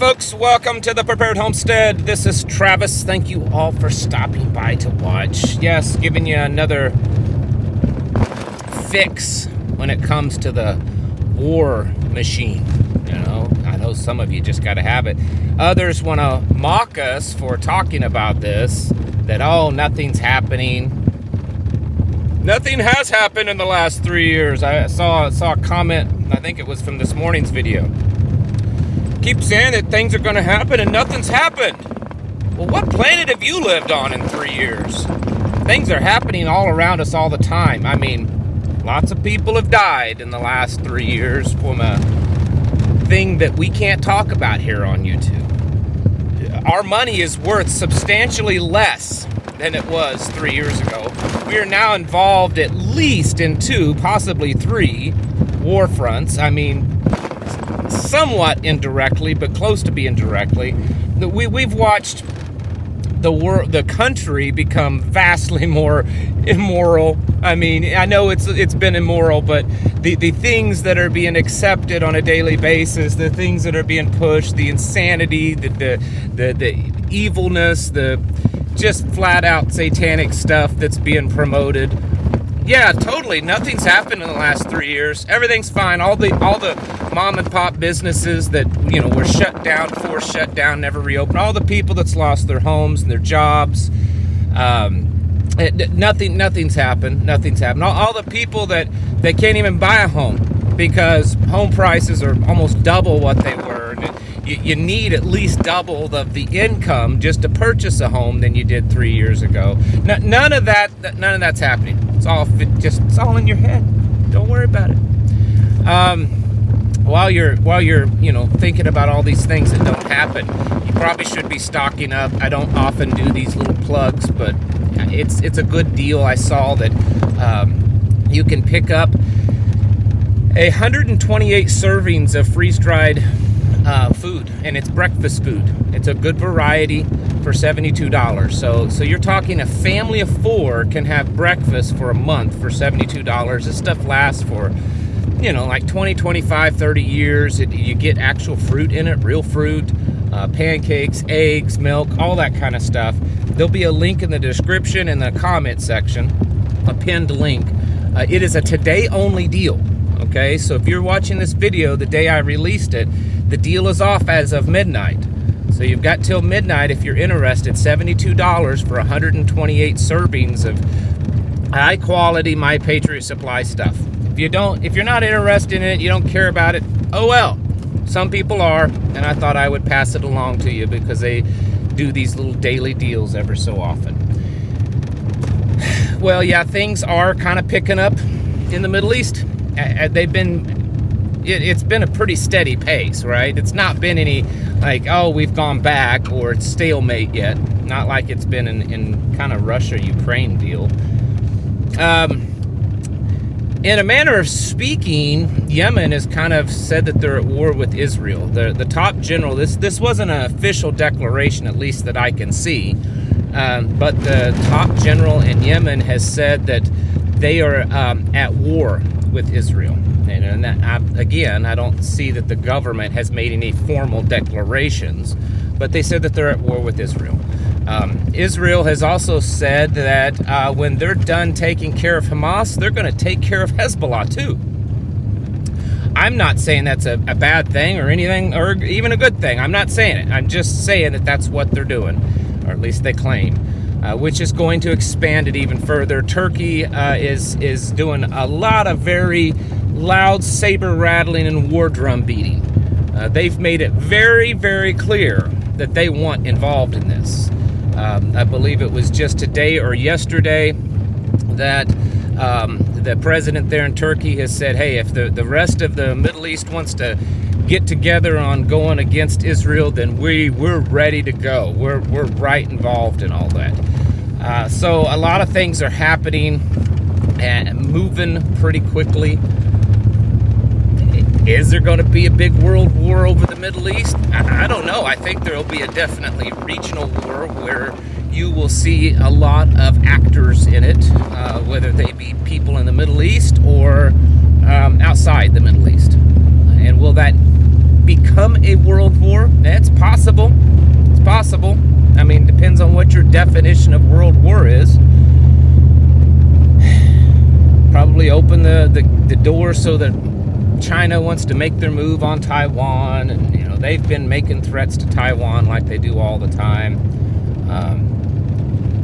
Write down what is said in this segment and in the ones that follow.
folks, welcome to the Prepared Homestead. This is Travis. Thank you all for stopping by to watch. Yes, giving you another fix when it comes to the war machine. You know, I know some of you just got to have it. Others want to mock us for talking about this, that, oh, nothing's happening. Nothing has happened in the last 3 years. I saw a comment, I think it was from this morning's video. Keep saying that things are going to happen and nothing's happened. Well, what planet have you lived on in 3 years? Things are happening all around us all the time. I mean, lots of people have died in the last 3 years from a thing that we can't talk about here on YouTube. Our money is worth substantially less than it was 3 years ago. We are now involved at least in 2, possibly 3 war fronts. I mean, somewhat indirectly, but close to being directly. We've watched the country become vastly more immoral. I mean, I know it's been immoral, but the things that are being accepted on a daily basis, the things that are being pushed, the insanity, the evilness, the just flat out satanic stuff that's being promoted. Yeah, totally. Nothing's happened in the last 3 years. Everything's fine. All the mom and pop businesses that, you know, were shut down, forced shut down, never reopened. All the people that's lost their homes and their jobs. Nothing's happened. Nothing's happened. All the people that they can't even buy a home because home prices are almost double what they were. And you need at least double the income just to purchase a home than you did 3 years ago. None of that's happening. It's all in your head. Don't worry about it. While you're thinking about all these things that don't happen, you probably should be stocking up. I don't often do these little plugs, but it's a good deal. I saw that you can pick up 128 servings of freeze-dried food, and it's breakfast food. It's a good variety for $72. So you're talking a family of 4 can have breakfast for a month for $72. This stuff lasts for, like 20, 25, 30 years. You get actual fruit in it, real fruit, pancakes, eggs, milk, all that kind of stuff. There'll be a link in the description in the comment section, a pinned link. It is a today-only deal. Okay, so if you're watching this video the day I released it, the deal is off as of midnight. So you've got till midnight if you're interested. $72 for 128 servings of high quality My Patriot Supply stuff. If you're not interested in it, you don't care about it, oh well. Some people are, and I thought I would pass it along to you because they do these little daily deals ever so often. Well, yeah, things are kind of picking up in the Middle East. It's been a pretty steady pace, right? It's not been any like, oh, we've gone back or it's stalemate yet. Not like it's been in kind of Russia-Ukraine deal. In a manner of speaking, Yemen has kind of said that they're at war with Israel. The top general, this wasn't an official declaration, at least that I can see, but the top general in Yemen has said that they are at war with Israel. And I don't see that the government has made any formal declarations, but they said that they're at war with Israel. Israel has also said that when they're done taking care of Hamas, they're going to take care of Hezbollah too. I'm not saying that's a bad thing or anything, or even a good thing. I'm not saying it. I'm just saying that that's what they're doing, or at least they claim. Which is going to expand it even further. Turkey is doing a lot of very loud saber rattling and war drum beating. They've made it very, very clear that they want involved in this. I believe it was just today or yesterday that the president there in Turkey has said, hey, if the rest of the Middle East wants to get together on going against Israel, then we're ready to go. We're right involved in all that. So a lot of things are happening and moving pretty quickly. Is there going to be a big world war over the Middle East? I don't know. I think there will be a definitely regional war where you will see a lot of actors in it, whether they be people in the Middle East or outside the Middle East. And will that it become a world war? It's possible. It's possible. I mean, depends on what your definition of world war is. Probably open the door so that China wants to make their move on Taiwan, and you know they've been making threats to Taiwan like they do all the time.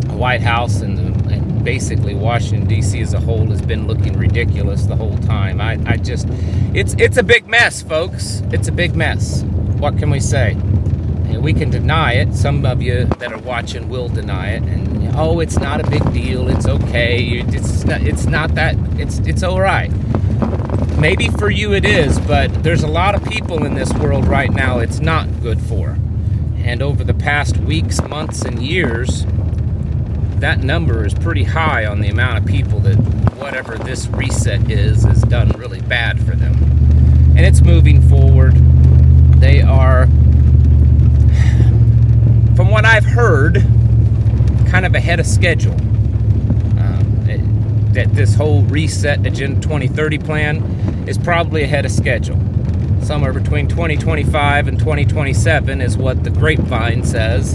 The White House and basically Washington D.C. as a whole has been looking ridiculous the whole time. It's a big mess, folks. It's a big mess. What can we say? And we can deny it. Some of you that are watching will deny it, and oh, it's not a big deal. It's okay. It's not that. It's all right. Maybe for you it is, but there's a lot of people in this world right now it's not good for. And over the past weeks, months, and years, that number is pretty high on the amount of people that whatever this reset is done really bad for them. And it's moving forward. They are, from what I've heard, kind of ahead of schedule. That this whole reset Agenda 2030 plan is probably ahead of schedule. Somewhere between 2025 and 2027 is what the grapevine says.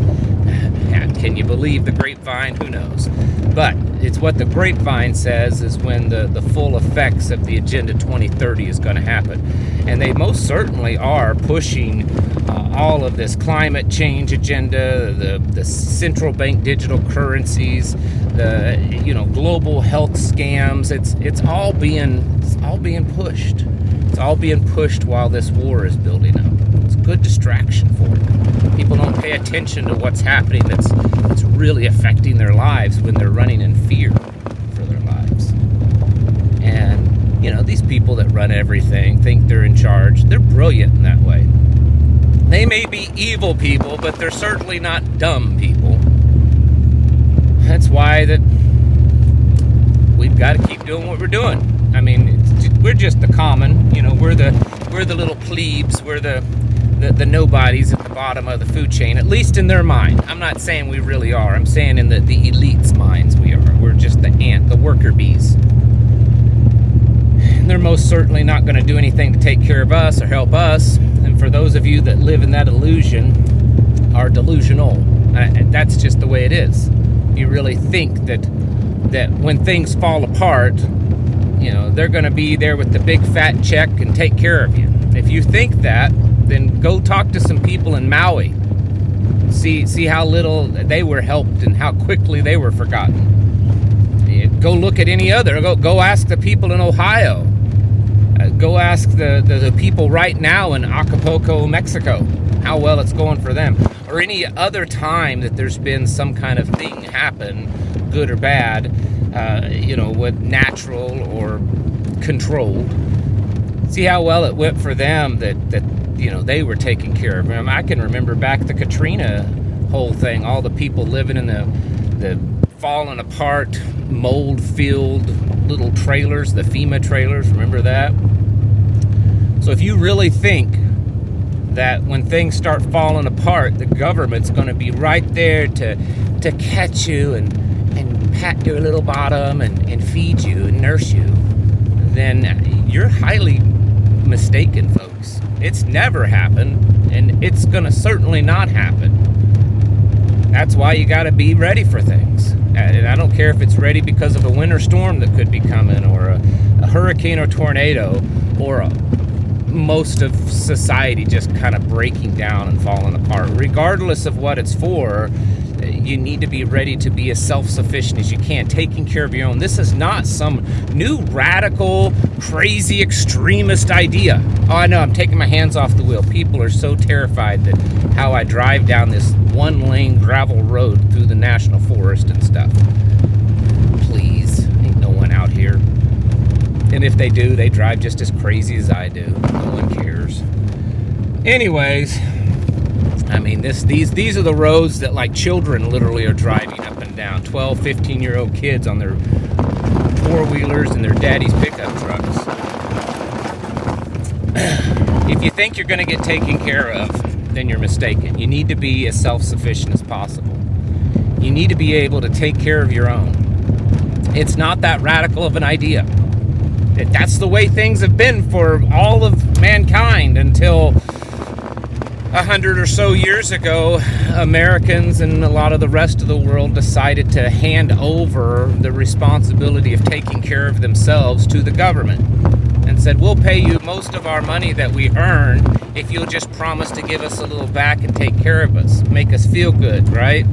Can you believe the grapevine? Who knows? But it's what the grapevine says is when the full effects of the Agenda 2030 is going to happen. And they most certainly are pushing all of this climate change agenda, the central bank digital currencies, the global health scams. It's all being pushed. It's all being pushed while this war is building up. It's a good distraction for them. People don't pay attention to what's happening that's really affecting their lives when they're running in fear for their lives. And these people that run everything think they're in charge. They're brilliant in that way. They may be evil people, but they're certainly not dumb people. That's why that we've got to keep doing what we're doing. I mean, we're just the common, we're the little plebes, we're the nobodies at the bottom of the food chain, at least in their mind. I'm not saying we really are. I'm saying in the elite's minds we are. We're just the ant, the worker bees. And they're most certainly not going to do anything to take care of us or help us. And for those of you that live in that illusion, are delusional. That's just the way it is. You really think that when things fall apart, they're going to be there with the big fat check and take care of you. If you think that, then go talk to some people in Maui. See how little they were helped and how quickly they were forgotten. Go look at any other. Go ask the people in Ohio. Go ask the people right now in Acapulco, Mexico, how well it's going for them. Or any other time that there's been some kind of thing happen, good or bad, with natural or controlled. See how well it went for them that they were taking care of them. I can remember back the Katrina whole thing, all the people living in the falling apart, mold-filled little trailers, the FEMA trailers, remember that? So if you really think that when things start falling apart, the government's going to be right there to catch you and pat your little bottom and feed you and nurse you, then you're highly mistaken, folks. It's never happened, and it's going to certainly not happen. That's why you got to be ready for things. And I don't care if it's ready because of a winter storm that could be coming, or a hurricane or tornado, or most of society just kind of breaking down and falling apart. Regardless of what it's for, you need to be ready to be as self-sufficient as you can, taking care of your own. This is not some new radical, crazy, extremist idea. Oh, I know, I'm taking my hands off the wheel. People are so terrified that how I drive down this one-lane gravel road through the national forest and stuff. Please, ain't no one out here. And if they do, they drive just as crazy as I do. No one cares. Anyways, I mean, these are the roads that like children literally are driving up and down. 12, 15-year-old kids on their four-wheelers and their daddy's pickup trucks. If you think you're going to get taken care of, then you're mistaken. You need to be as self-sufficient as possible. You need to be able to take care of your own. It's not that radical of an idea. That's the way things have been for all of mankind until 100 or so years ago, Americans and a lot of the rest of the world decided to hand over the responsibility of taking care of themselves to the government, and said, we'll pay you most of our money that we earn if you'll just promise to give us a little back and take care of us, make us feel good, right?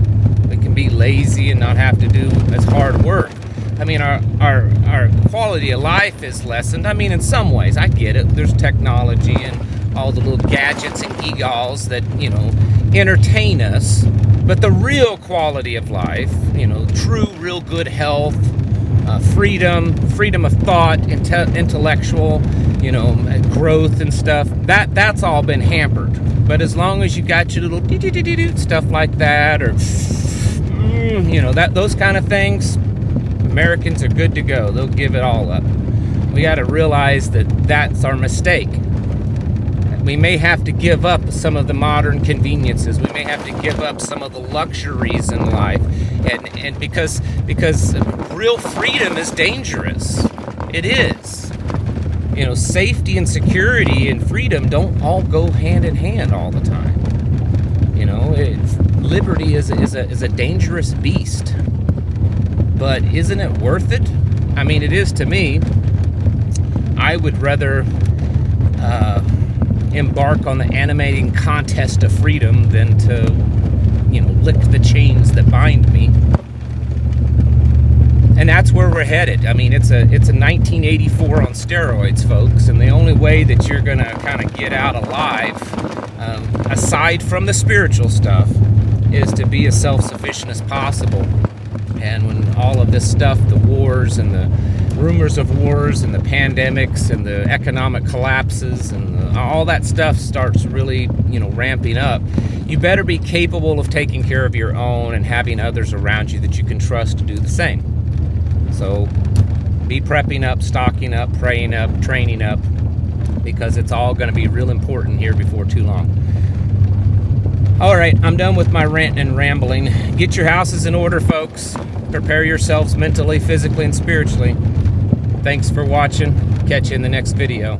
We can be lazy and not have to do as hard work. I mean, our quality of life is lessened. I mean, in some ways, I get it. There's technology and all the little gadgets and gewgaws that, you know, entertain us. But the real quality of life, you know, true, real good health, freedom of thought, intellectual, you know, growth and stuff, that's all been hampered. But as long as you got your little stuff like that, or, you know, those kind of things, Americans are good to go. They'll give it all up. We got to realize that that's our mistake. We may have to give up some of the modern conveniences. We may have to give up some of the luxuries in life, and because real freedom is dangerous. It is. You know, safety and security and freedom don't all go hand in hand all the time. You know, liberty is a dangerous beast. But isn't it worth it? I mean, it is to me. I would rather embark on the animating contest of freedom than to, you know, lick the chains that bind me. And that's where we're headed. I mean, it's a 1984 on steroids, folks. And the only way that you're going to kind of get out alive, aside from the spiritual stuff, is to be as self-sufficient as possible. And when all of this stuff, the wars and the rumors of wars and the pandemics and the economic collapses and all that stuff starts really, you know, ramping up, you better be capable of taking care of your own and having others around you that you can trust to do the same. So be prepping up, stocking up, praying up, training up, because it's all going to be real important here before too long. All right, I'm done with my ranting and rambling. Get your houses in order, folks. Prepare yourselves mentally, physically, and spiritually. Thanks for watching. Catch you in the next video.